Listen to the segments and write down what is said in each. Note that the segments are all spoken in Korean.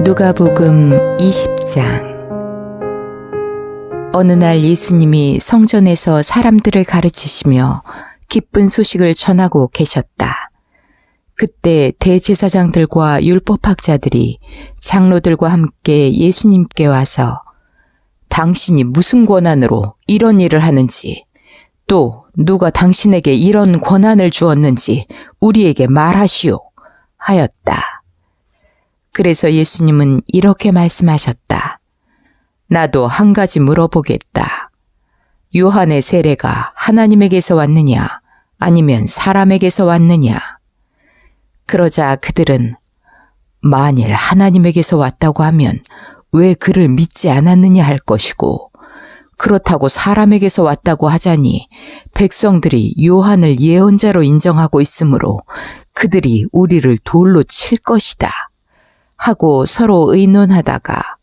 누가복음 20장. 어느 날 예수님이 성전에서 사람들을 가르치시며 기쁜 소식을 전하고 계셨다. 그때 대제사장들과 율법학자들이 장로들과 함께 예수님께 와서 당신이 무슨 권한으로 이런 일을 하는지, 또 누가 당신에게 이런 권한을 주었는지 우리에게 말하시오 하였다. 그래서 예수님은 이렇게 말씀하셨다. 나도 한 가지 물어보겠다. 요한의 세례가 하나님에게서 왔느냐, 아니면 사람에게서 왔느냐? 그러자 그들은 만일 하나님에게서 왔다고 하면 왜 그를 믿지 않았느냐 할 것이고, 그렇다고 사람에게서 왔다고 하자니 백성들이 요한을 예언자로 인정하고 있으므로 그들이 우리를 돌로 칠 것이다 하고 서로 의논하다가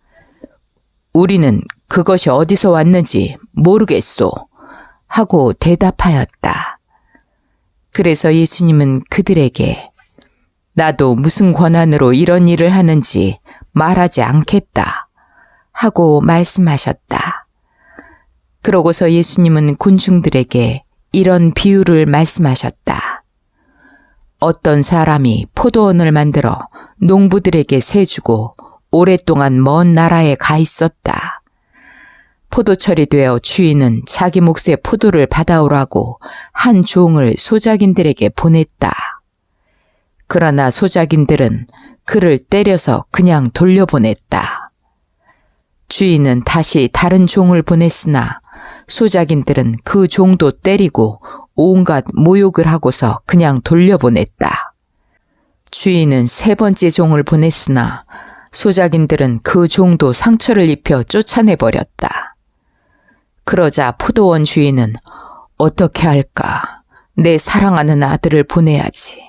우리는 그것이 어디서 왔는지 모르겠소 하고 대답하였다. 그래서 예수님은 그들에게 나도 무슨 권한으로 이런 일을 하는지 말하지 않겠다 하고 말씀하셨다. 그러고서 예수님은 군중들에게 이런 비유를 말씀하셨다. 어떤 사람이 포도원을 만들어 농부들에게 세주고 오랫동안 먼 나라에 가 있었다. 포도철이 되어 주인은 자기 몫의 포도를 받아오라고 한 종을 소작인들에게 보냈다. 그러나 소작인들은 그를 때려서 그냥 돌려보냈다. 주인은 다시 다른 종을 보냈으나 소작인들은 그 종도 때리고 온갖 모욕을 하고서 그냥 돌려보냈다. 주인은 세 번째 종을 보냈으나 소작인들은 그 종도 상처를 입혀 쫓아내버렸다. 그러자 포도원 주인은 어떻게 할까? 내 사랑하는 아들을 보내야지.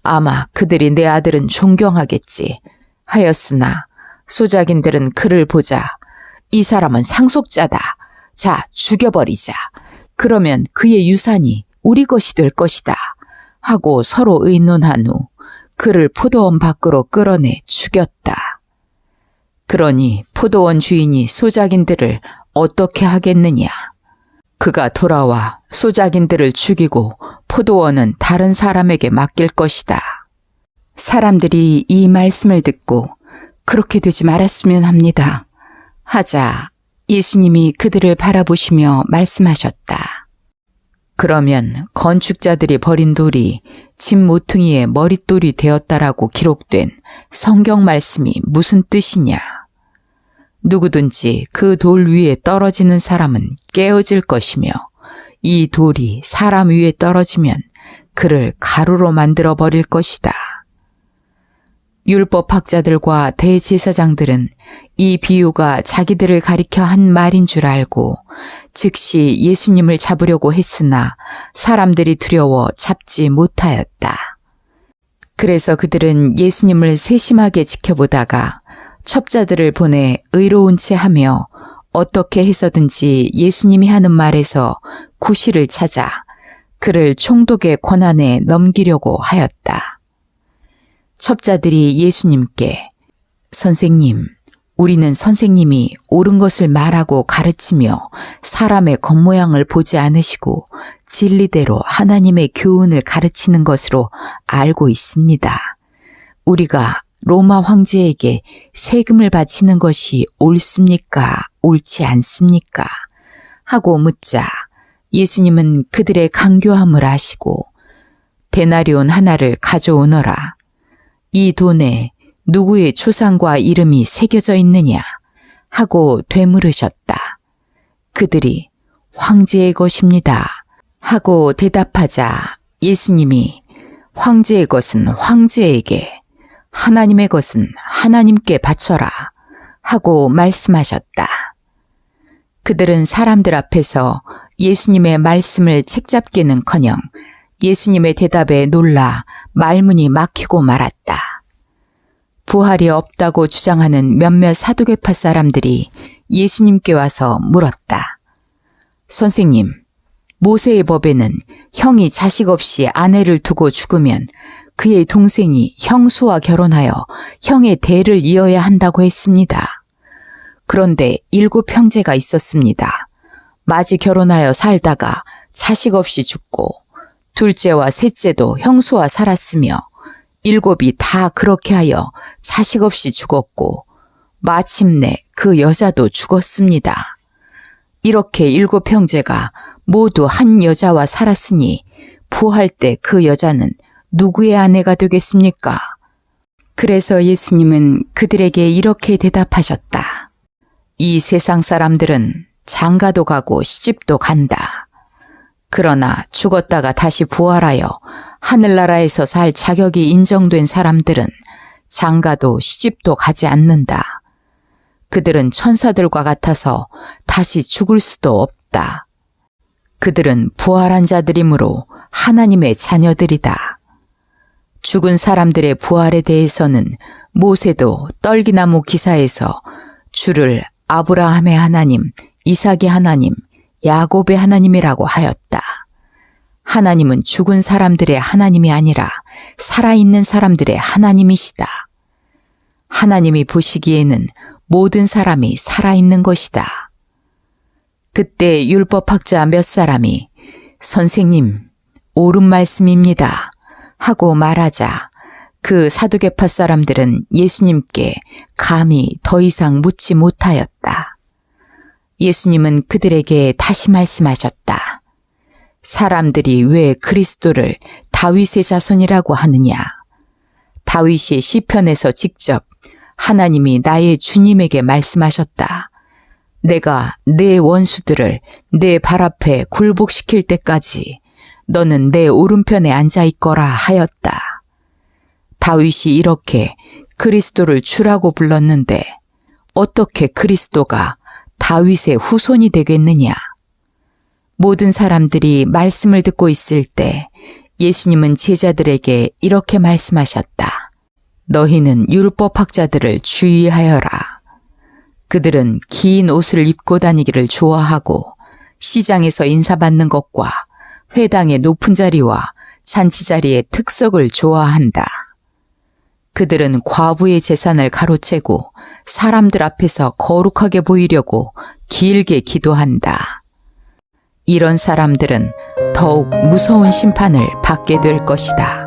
아마 그들이 내 아들은 존경하겠지 하였으나 소작인들은 그를 보자 이 사람은 상속자다. 자, 죽여버리자. 그러면 그의 유산이 우리 것이 될 것이다 하고 서로 의논한 후 그를 포도원 밖으로 끌어내 죽였다. 그러니 포도원 주인이 소작인들을 어떻게 하겠느냐? 그가 돌아와 소작인들을 죽이고 포도원은 다른 사람에게 맡길 것이다. 사람들이 이 말씀을 듣고 그렇게 되지 말았으면 합니다 하자 예수님이 그들을 바라보시며 말씀하셨다. 그러면 건축자들이 버린 돌이 집 모퉁이의 머릿돌이 되었다라고 기록된 성경 말씀이 무슨 뜻이냐? 누구든지 그 돌 위에 떨어지는 사람은 깨어질 것이며 이 돌이 사람 위에 떨어지면 그를 가루로 만들어 버릴 것이다. 율법학자들과 대제사장들은 이 비유가 자기들을 가리켜 한 말인 줄 알고 즉시 예수님을 잡으려고 했으나 사람들이 두려워 잡지 못하였다. 그래서 그들은 예수님을 세심하게 지켜보다가 첩자들을 보내 의로운 채 하며 어떻게 해서든지 예수님이 하는 말에서 구실을 찾아 그를 총독의 권한에 넘기려고 하였다. 첩자들이 예수님께 선생님, 우리는 선생님이 옳은 것을 말하고 가르치며 사람의 겉모양을 보지 않으시고 진리대로 하나님의 교훈을 가르치는 것으로 알고 있습니다. 우리가 로마 황제에게 세금을 바치는 것이 옳습니까? 옳지 않습니까? 하고 묻자 예수님은 그들의 간교함을 아시고 데나리온 하나를 가져오너라. 이 돈에 누구의 초상과 이름이 새겨져 있느냐? 하고 되물으셨다. 그들이 황제의 것입니다. 하고 대답하자 예수님이 황제의 것은 황제에게, 하나님의 것은 하나님께 바쳐라 하고 말씀하셨다. 그들은 사람들 앞에서 예수님의 말씀을 책잡기는커녕 예수님의 대답에 놀라 말문이 막히고 말았다. 부활이 없다고 주장하는 몇몇 사두개파 사람들이 예수님께 와서 물었다. 선생님, 모세의 법에는 형이 자식 없이 아내를 두고 죽으면 그의 동생이 형수와 결혼하여 형의 대를 이어야 한다고 했습니다. 그런데 7 형제가 있었습니다. 마지 결혼하여 살다가 자식 없이 죽고 둘째와 셋째도 형수와 살았으며 7이 다 그렇게 하여 자식 없이 죽었고 마침내 그 여자도 죽었습니다. 이렇게 7 형제가 모두 한 여자와 살았으니 부활 때 그 여자는 누구의 아내가 되겠습니까? 그래서 예수님은 그들에게 이렇게 대답하셨다. 이 세상 사람들은 장가도 가고 시집도 간다. 그러나 죽었다가 다시 부활하여 하늘나라에서 살 자격이 인정된 사람들은 장가도 시집도 가지 않는다. 그들은 천사들과 같아서 다시 죽을 수도 없다. 그들은 부활한 자들이므로 하나님의 자녀들이다. 죽은 사람들의 부활에 대해서는 모세도 떨기나무 기사에서 주를 아브라함의 하나님, 이삭의 하나님, 야곱의 하나님이라고 하였다. 하나님은 죽은 사람들의 하나님이 아니라 살아있는 사람들의 하나님이시다. 하나님이 보시기에는 모든 사람이 살아있는 것이다. 그때 율법학자 몇 사람이 선생님, 옳은 말씀입니다 하고 말하자 그 사두개파 사람들은 예수님께 감히 더 이상 묻지 못하였다. 예수님은 그들에게 다시 말씀하셨다. 사람들이 왜 그리스도를 다윗의 자손이라고 하느냐? 다윗이 시편에서 직접 하나님이 나의 주님에게 말씀하셨다. 내가 내 원수들을 내 발 앞에 굴복시킬 때까지 너는 내 오른편에 앉아 있거라 하였다. 다윗이 이렇게 그리스도를 주라고 불렀는데 어떻게 그리스도가 다윗의 후손이 되겠느냐? 모든 사람들이 말씀을 듣고 있을 때 예수님은 제자들에게 이렇게 말씀하셨다. 너희는 율법학자들을 주의하여라. 그들은 긴 옷을 입고 다니기를 좋아하고 시장에서 인사받는 것과 회당의 높은 자리와 잔치자리의 특석을 좋아한다. 그들은 과부의 재산을 가로채고 사람들 앞에서 거룩하게 보이려고 길게 기도한다. 이런 사람들은 더욱 무서운 심판을 받게 될 것이다.